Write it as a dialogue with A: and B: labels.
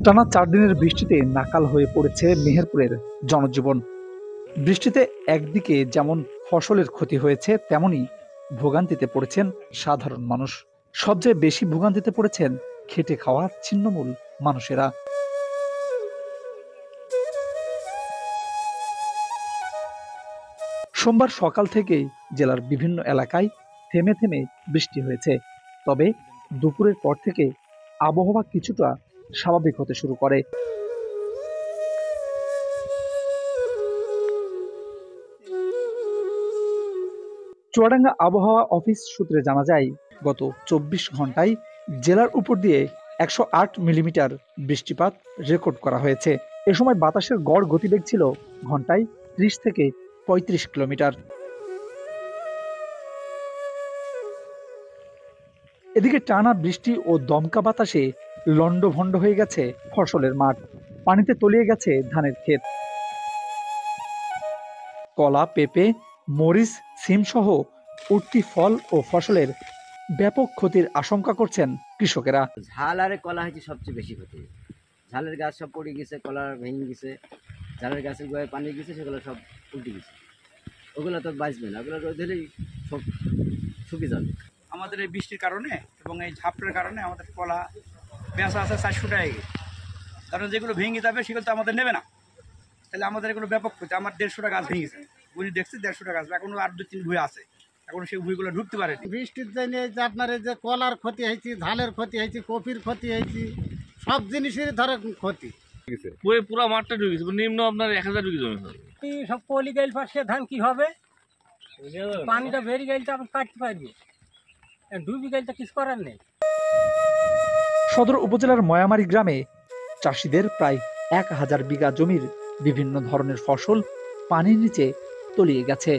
A: টানা ৪ দিনের বৃষ্টিতে নাকাল হয়ে পড়েছে মেহেরপুরের জনজীবন। বৃষ্টিতে একদিকে যেমন ফসলের ক্ষতি হয়েছে, তেমনি ভোগান্তিতে পড়েছেন সাধারণ মানুষ। সবচেয়ে বেশি ভোগান্তিতে পড়েছেন খেটে খাওয়া ছিন্নমূল মানুষেরা। সোমবার সকাল থেকেই জেলার বিভিন্ন এলাকায় থেমে থেমে বৃষ্টি হয়েছে। তবে দুপুরের পর থেকে আবহাওয়া কিছুটা স্বাভাবিক হতে শুরু করে। চুয়াডাঙ্গা আবহাওয়া অফিস সূত্রে জানা যায়, গত ২৪ ঘন্টায় জেলার উপর দিয়ে ১০৮ মিলিমিটার বৃষ্টিপাত রেকর্ড করা হয়েছে। এ সময় বাতাসের গড় গতিবেগ ছিল ঘন্টায় ৩০ থেকে ৩৫ কিলোমিটার। এদিকে টানা বৃষ্টি ও দমকা বাতাসে লন্ডভন্ড হয়ে গেছে ফসলের মাঠ। পানিতে তলিয়ে গেছে ধানের ক্ষেত। কলা, পেঁপে, মরিচ, সিম সহ উঠতি ফল ও ফসলের ব্যাপক ক্ষতির আশঙ্কা করছেন কৃষকেরা।
B: ঝাল আর কলা হয়েছে সবচেয়ে বেশি ক্ষতি। ঝালের গাছ সব পড়ে গেছে, কলা ভেঙে গেছে, ঝালের গাছের গোড়ায় পানি গেছে, সেগুলো সব উল্টে গেছে। ওগুলো তো বাঁচবে না, ওগুলো রোদ হলেই সব শুকিয়ে যাবে।
C: আমাদের এই বৃষ্টির কারণে এবং এই ঝাপটার কারণে আমাদের কলা বেচা আছে 400 টাকা। কারণ যেগুলো ভেঙে যাবে সেগুলো তো আমাদের নেবে না, তাহলে আমাদের এগুলো ব্যাপক ক্ষতি। আমার 150টা গাছ ভেঙে গেছে, বুঝি দেখছি 150টা গাছ, এখনো আর 2-3 ভুঁই আছে, এখন সেই ভুঁইগুলো ঢুকতে পারে।
D: বৃষ্টির জন্য যে আপনার এই যে কলার ক্ষতি হয়েছে, ধানের ক্ষতি হয়েছে, কপির ক্ষতি হয়েছে, সব জিনিসেরই ধরে ক্ষতি।
E: পুরো মাঠটা ঢুকে গেছে, নিম্ন আপনার 1000 বিঘা জমি।
F: সব পলি গেল পাশে ধান কি হবে? পানিটা বেরিয়ে গেলে তো আপনি কাটতে পারবে, ডুবি গেলে তো কিছু করার নেই।
A: সদর উপজেলার ময়ামারী গ্রামে চাষিদের প্রায় 1000 বিঘা জমির বিভিন্ন ধরনের ফসল পানির নিচে তলিয়ে গেছে।